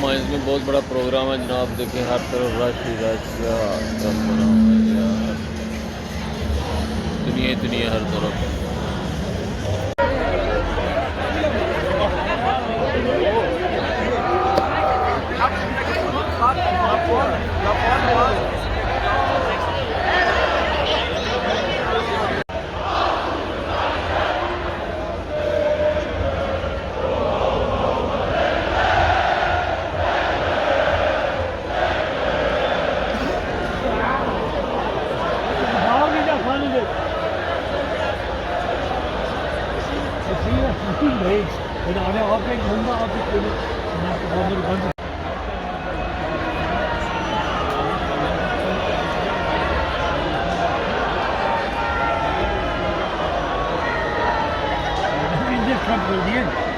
Mines में बहुत बड़ा प्रोग्राम है जनाब। देखिए हर तरफ रश ही रश, क्या सब बना हुआ है यार, दुनिया ही दुनिया हर तरफ। Trump will be in.